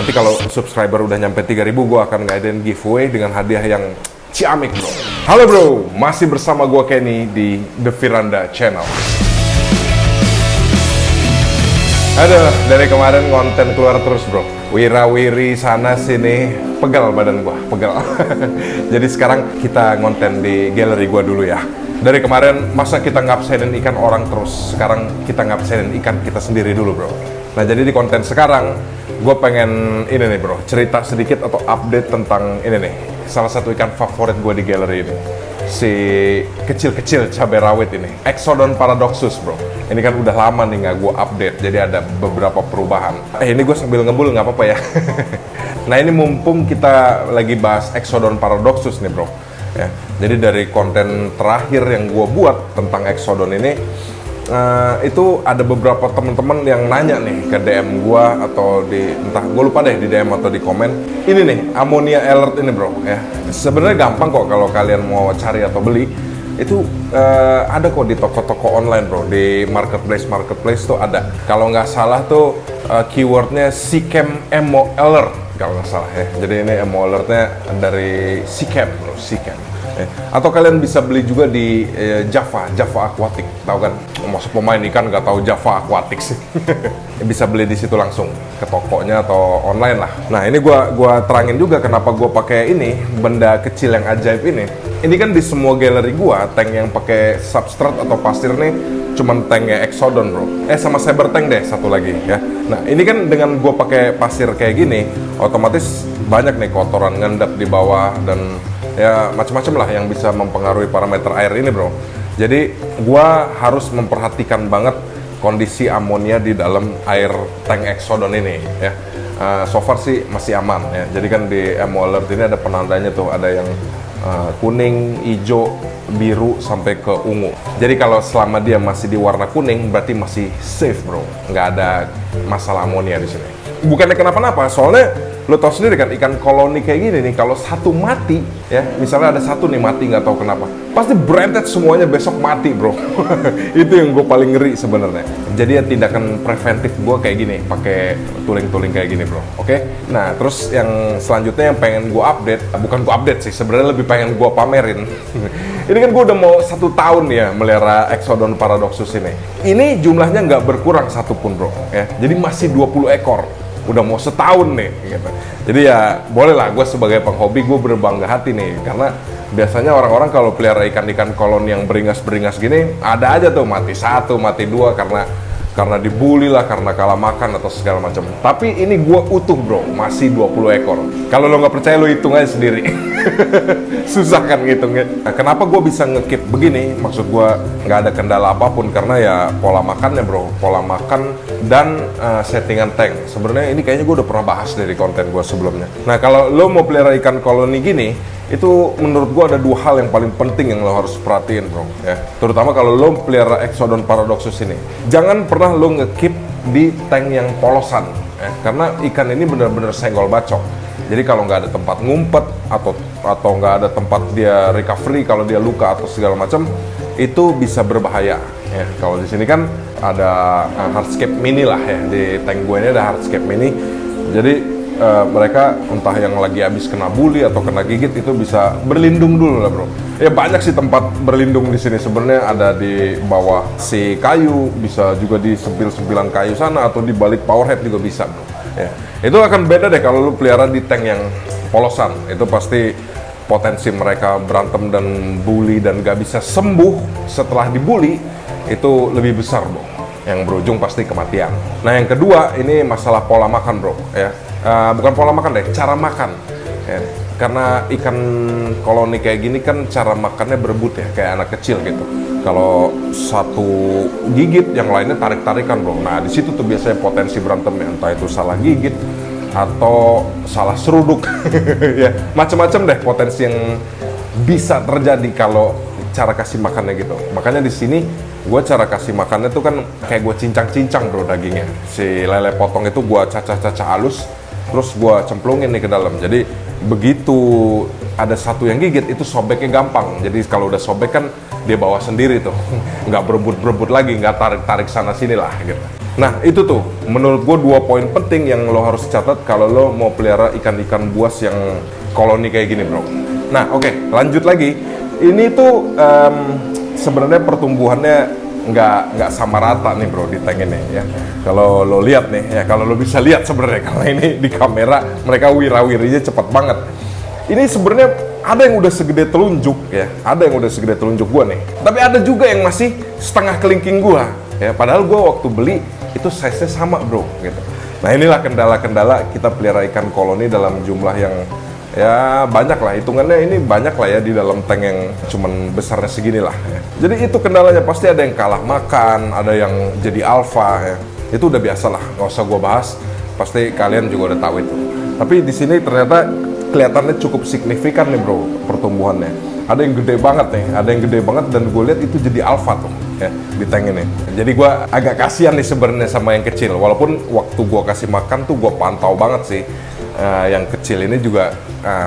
Nanti kalau subscriber udah nyampe 3.000, gue akan ngadain giveaway dengan hadiah yang ciamik bro. Halo bro, masih bersama gue Kenny di The Firanda Channel. Aduh, dari kemarin konten keluar terus bro. Wira-wiri sana sini, pegal badan gua, pegal. Jadi sekarang kita ngonten di galeri gua dulu ya. Dari kemarin masa kita ngabsenin ikan orang terus, sekarang kita ngabsenin ikan kita sendiri dulu bro. Nah jadi di konten sekarang, gue pengen ini nih bro, cerita sedikit atau update tentang ini nih, salah satu ikan favorit gue di galeri ini. Si kecil-kecil cabai rawit ini, Exodon paradoxus bro. Ini kan udah lama nih nggak gue update, jadi ada beberapa perubahan. Ini gue sambil ngebul nggak apa-apa ya. Nah ini mumpung kita lagi bahas Exodon paradoxus nih bro. Ya, jadi dari konten terakhir yang gue buat tentang Exodon ini, itu ada beberapa teman-teman yang nanya nih ke DM gue atau di entah gue lupa deh di DM atau di komen. Ini nih ammonia alert ini bro ya. Sebenarnya gampang kok kalau kalian mau cari atau beli. Itu ada kok di toko-toko online bro, di marketplace tuh ada. Kalau nggak salah tuh keywordnya Seachem Ammo Alert kalau nggak salah ya. Jadi ini ammo alertnya dari Seachem bro, Seachem. Atau kalian bisa beli juga di Java Aquatic, tahu kan? Maksud pemain ikan nggak tahu Java Aquatic sih. Bisa beli di situ langsung ke tokonya atau online lah. Nah ini gua terangin juga kenapa gua pakai ini benda kecil yang ajaib ini. Ini kan di semua galeri gua tank yang pakai substrate atau pasir nih cuman tanknya Exodon bro. Sama Saber tank deh satu lagi ya. Nah ini kan dengan gua pakai pasir kayak gini, otomatis banyak nih kotoran ngendap di bawah dan ya macam-macam lah yang bisa mempengaruhi parameter air ini bro. Jadi gua harus memperhatikan banget kondisi amonia di dalam air tank Exodon ini ya. So far sih masih aman ya. Jadi kan di ammo alert ini ada penandanya tuh, ada yang kuning, hijau, biru sampai ke ungu. Jadi kalau selama dia masih di warna kuning berarti masih safe bro, nggak ada masalah amonia di sini. Bukannya kenapa-napa, soalnya lo tau sendiri kan ikan koloni kayak gini nih, kalau satu mati ya, misalnya ada satu nih mati nggak tahu kenapa, pasti berentet semuanya besok mati bro. Itu yang gue paling ngeri sebenarnya. Jadi ya tindakan preventif gue kayak gini, pakai tuling-tuling kayak gini bro. Oke. Nah terus yang selanjutnya yang pengen gue update, bukan gue update sih, sebenarnya lebih pengen gue pamerin. Ini kan gue udah mau 1 tahun ya melihara Exodon paradoxus ini. Ini jumlahnya nggak berkurang satupun bro ya. Jadi masih 20 ekor. Udah mau setahun nih gitu. Jadi ya boleh lah, gue sebagai penghobi gue berbangga hati nih, karena biasanya orang-orang kalau pelihara ikan-ikan koloni yang beringas-beringas gini ada aja tuh mati 1, mati 2 karena dibully lah, karena kalah makan atau segala macam. Tapi ini gue utuh bro, masih 20 ekor. Kalau lo nggak percaya lo hitung aja sendiri. Susah kan ngitungnya. Nah, kenapa gue bisa ngekip begini? Maksud gue nggak ada kendala apapun, karena ya pola makannya bro, pola makan dan settingan tank. Sebenarnya ini kayaknya gue udah pernah bahas dari konten gue sebelumnya. Nah kalau lo mau pelihara ikan koloni gini, itu menurut gue ada 2 hal yang paling penting yang lo harus perhatiin bro ya. Terutama kalau lo pelihara Exodon paradoxus ini, jangan pernah lo ngekip di tank yang polosan ya, karena ikan ini benar-benar senggol bacok. Jadi kalau nggak ada tempat ngumpet atau nggak ada tempat dia recovery kalau dia luka atau segala macam, itu bisa berbahaya ya. Kalau di sini kan ada hardscape mini lah ya, di tank gue ini ada hardscape mini. Jadi mereka entah yang lagi habis kena bully atau kena gigit itu bisa berlindung dulu lah bro. Ya banyak sih tempat berlindung di sini sebenarnya, ada di bawah si kayu, bisa juga di sembilan kayu sana, atau di balik power head juga bisa bro. Ya. Itu akan beda deh kalau lu pelihara di tank yang polosan. Itu pasti potensi mereka berantem dan bully dan gak bisa sembuh setelah dibully itu lebih besar bro, yang berujung pasti kematian. Nah yang kedua ini masalah pola makan bro ya. Bukan pola makan deh, cara makan ya. Karena ikan koloni kayak gini kan cara makannya berebut ya, kayak anak kecil gitu. Kalau satu gigit, yang lainnya tarik-tarikan bro. Nah di situ tuh biasanya potensi berantem ya, entah itu salah gigit atau salah seruduk. Ya macam-macam deh potensi yang bisa terjadi kalau cara kasih makannya gitu. Makanya di sini gue cara kasih makannya tuh kan kayak gue cincang-cincang bro dagingnya. Si lele potong itu gue cacah-cacah halus, terus gue cemplungin nih ke dalam. Jadi begitu ada satu yang gigit, itu sobeknya gampang. Jadi kalau udah sobek kan dia bawa sendiri tuh, nggak berebut-berebut lagi, nggak tarik-tarik sana sini lah gitu. Nah itu tuh menurut gue 2 poin penting yang lo harus catat kalau lo mau pelihara ikan-ikan buas yang koloni kayak gini bro. Nah oke, lanjut lagi. Ini tuh sebenarnya pertumbuhannya nggak sama rata nih bro di tank ini ya. Kalau lo lihat nih ya, kalau lo bisa lihat sebenarnya kalau ini di kamera mereka wira-wirinya cepat banget. Ini sebenarnya ada yang udah segede telunjuk ya, ada yang udah segede telunjuk gua nih. Tapi ada juga yang masih setengah kelingking gua ya. Padahal gua waktu beli itu size-nya sama bro gitu. Nah inilah kendala-kendala kita pelihara ikan koloni dalam jumlah yang ya banyak lah, hitungannya ini banyak lah ya di dalam tank yang cuman besarnya segini lah ya. Jadi itu kendalanya, pasti ada yang kalah makan, ada yang jadi alfa ya. Itu udah biasa lah, nggak usah gua bahas, pasti kalian juga udah tahu itu. Tapi di sini ternyata kelihatannya cukup signifikan nih bro pertumbuhannya. Ada yang gede banget nih, ada yang gede banget dan gue lihat itu jadi alfa tuh ya di tank ini. Jadi gue agak kasihan nih sebenarnya sama yang kecil, walaupun waktu gue kasih makan tuh gue pantau banget sih. Yang kecil ini juga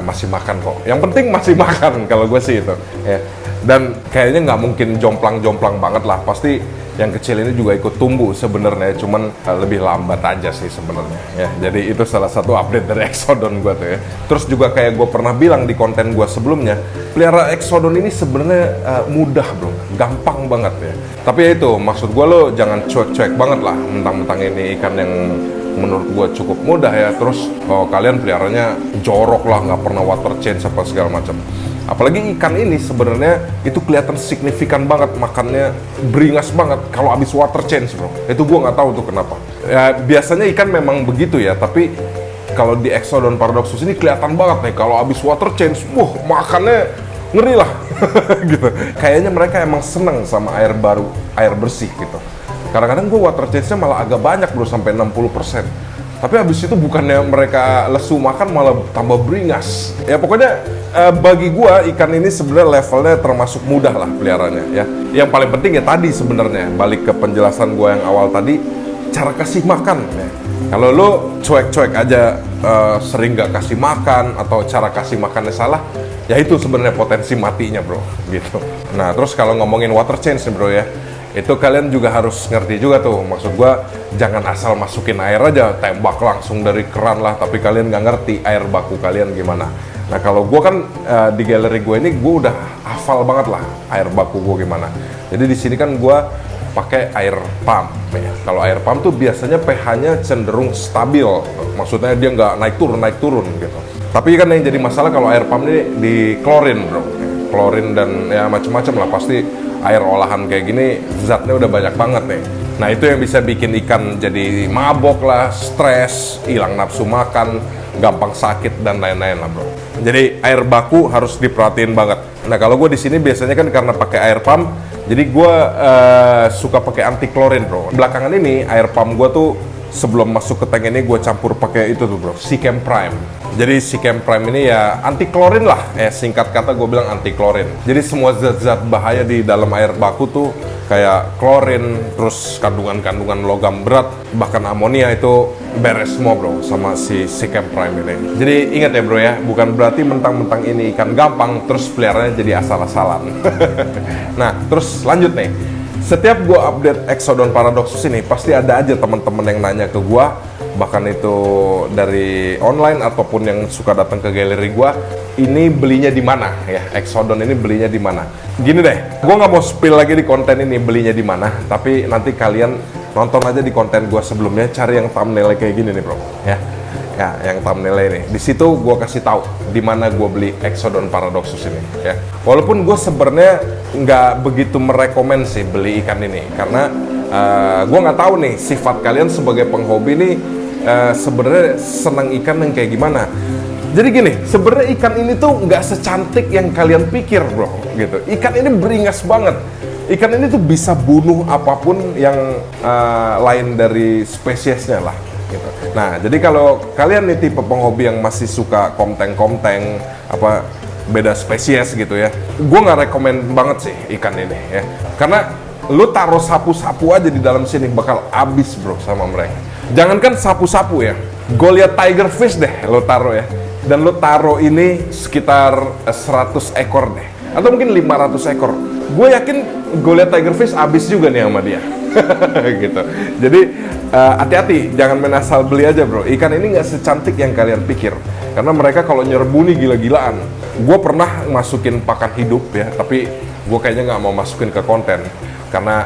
masih makan kok. Yang penting masih makan kalau gue sih itu ya. Dan kayaknya nggak mungkin jomplang-jomplang banget lah, pasti yang kecil ini juga ikut tumbuh sebenarnya, cuman lebih lambat aja sih sebenarnya ya. Jadi itu salah satu update dari Exodon gue tuh ya. Terus juga kayak gue pernah bilang di konten gue sebelumnya, pelihara Exodon ini sebenarnya mudah bro, gampang banget ya. Tapi ya itu maksud gue, lo jangan cuek-cuek banget lah mentang-mentang ini ikan yang menurut gue cukup mudah ya, terus kalian peliharanya jorok lah, nggak pernah water change apa segala macam. Apalagi ikan ini sebenarnya itu kelihatan signifikan banget, makannya beringas banget kalau habis water change bro. Itu gue nggak tahu tuh kenapa. Ya biasanya ikan memang begitu ya, tapi kalau di Exodon Paradoxus ini kelihatan banget nih kalau habis water change, makannya ngeri lah gitu. Kayaknya mereka emang seneng sama air baru, air bersih gitu. Kadang-kadang gue water change-nya malah agak banyak bro, sampai 60%. Tapi habis itu bukannya mereka lesu makan, malah tambah beringas. Ya pokoknya bagi gua ikan ini sebenarnya levelnya termasuk mudah lah peliharanya ya. Yang paling penting ya tadi sebenarnya, balik ke penjelasan gua yang awal tadi, cara kasih makan ya. Kalau lo cuek-cuek aja, sering gak kasih makan atau cara kasih makannya salah, ya itu sebenarnya potensi matinya bro gitu. Nah terus kalau ngomongin water change nih bro ya, itu kalian juga harus ngerti juga tuh, maksud gua jangan asal masukin air aja tembak langsung dari keran lah, tapi kalian nggak ngerti air baku kalian gimana. Nah kalau gua kan di galeri gue ini gua udah hafal banget lah air baku gua gimana. Jadi di sini kan gua pakai air pump ya. Kalau air pump tuh biasanya pH-nya cenderung stabil, maksudnya dia nggak naik turun gitu. Tapi kan yang jadi masalah kalau air pump ini di klorin bro, klorin dan ya macam-macam lah, pasti air olahan kayak gini zatnya udah banyak banget nih. Nah itu yang bisa bikin ikan jadi mabok lah, stres, hilang nafsu makan, gampang sakit dan lain-lain lah bro. Jadi air baku harus diperhatiin banget. Nah kalau gue di sini biasanya kan karena pakai air pump, jadi gue suka pakai anti klorin bro. Belakangan ini air pump gue tuh sebelum masuk ke tank ini gue campur pakai itu tuh bro, Sikem Prime. Jadi Sikem Prime ini ya anti klorin lah, singkat kata gue bilang anti klorin. Jadi semua zat-zat bahaya di dalam air baku tuh kayak klorin, terus kandungan-kandungan logam berat, bahkan amonia itu beres semua bro sama si Sikem Prime ini. Jadi ingat ya bro ya, bukan berarti mentang-mentang ini ikan gampang terus peliharanya jadi asal-asalan. Nah terus lanjut nih, setiap gue update Exodon Paradoxus ini pasti ada aja teman-teman yang nanya ke gue, bahkan itu dari online ataupun yang suka datang ke galeri gua, ini belinya di mana ya, Exodon ini belinya di mana. Gini deh, gua nggak mau spill lagi di konten ini belinya di mana, tapi nanti kalian nonton aja di konten gua sebelumnya, cari yang thumbnailnya kayak gini nih bro ya. Ya yang thumbnailnya ini, di situ gua kasih tahu di mana gua beli Exodon Paradoxus ini ya. Walaupun gua sebenarnya nggak begitu merekomend sih beli ikan ini, karena gua nggak tahu nih sifat kalian sebagai penghobi nih sebenarnya senang ikan yang kayak gimana. Jadi gini, sebenarnya ikan ini tuh nggak secantik yang kalian pikir bro gitu. Ikan ini beringas banget. Ikan ini tuh bisa bunuh apapun yang lain dari spesiesnya lah gitu. Nah jadi kalau kalian nih tipe penghobi yang masih suka komteng-komteng apa beda spesies gitu ya, gue nggak rekomen banget sih ikan ini ya, karena lu taruh sapu-sapu aja di dalam sini bakal abis bro sama mereka. Jangankan sapu-sapu ya, gue lihat tiger fish deh lo taruh ya, dan lo taruh ini sekitar 100 ekor deh, atau mungkin 500 ekor. Gue yakin gue lihat tiger fish abis juga nih sama dia. gitu. Jadi hati-hati, jangan main asal beli aja bro. Ikan ini nggak secantik yang kalian pikir, karena mereka kalau nyerbu nih gila-gilaan. Gue pernah masukin pakan hidup ya, tapi gue kayaknya nggak mau masukin ke konten karena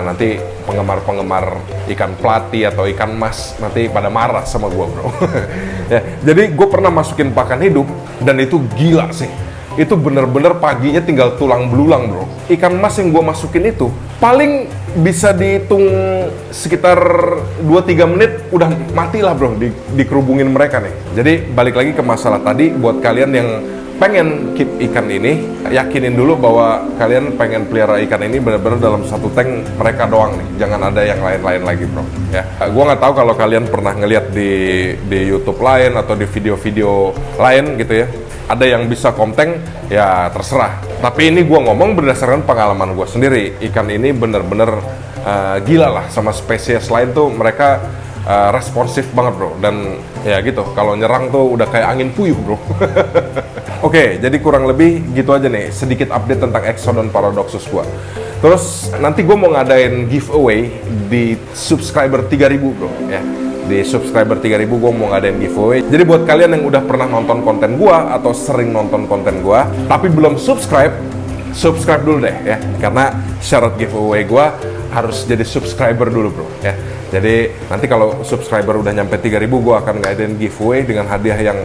nanti penggemar-penggemar ikan plati atau ikan mas nanti pada marah sama gue bro. Ya, jadi gue pernah masukin pakan hidup dan itu gila sih. Itu bener-bener paginya tinggal tulang belulang bro. Ikan mas yang gue masukin itu paling bisa dihitung sekitar 2-3 menit udah matilah bro, dikerubungin mereka nih. Jadi balik lagi ke masalah tadi, buat kalian yang pengen keep ikan ini, yakinin dulu bahwa kalian pengen pelihara ikan ini benar-benar dalam satu tank mereka doang nih, jangan ada yang lain-lain lagi bro. Ya, gua nggak tahu kalau kalian pernah ngeliat di YouTube lain atau di video-video lain gitu ya, ada yang bisa konten, ya terserah. Tapi ini gua ngomong berdasarkan pengalaman gua sendiri. Ikan ini bener-bener gila lah, sama spesies lain tuh mereka responsif banget bro. Dan ya gitu, kalau nyerang tuh udah kayak angin puyuh bro. Oke, jadi kurang lebih gitu aja nih, sedikit update tentang Exodon Paradoxus gua. Terus nanti gue mau ngadain giveaway di subscriber 3000 bro ya. Di subscriber 3000 gue mau ngadain giveaway. Jadi buat kalian yang udah pernah nonton konten gua atau sering nonton konten gua tapi belum subscribe dulu deh ya. Karena syarat giveaway gua harus jadi subscriber dulu bro ya. Jadi nanti kalau subscriber udah nyampe 3000 gua akan ngadain giveaway dengan hadiah yang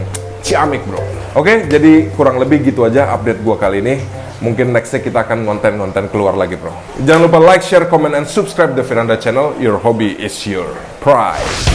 ciamik bro. Oke, jadi kurang lebih gitu aja update gua kali ini. Mungkin nextnya kita akan konten-konten keluar lagi bro. Jangan lupa like, share, comment, and subscribe the Firanda channel. Your hobby is your prize.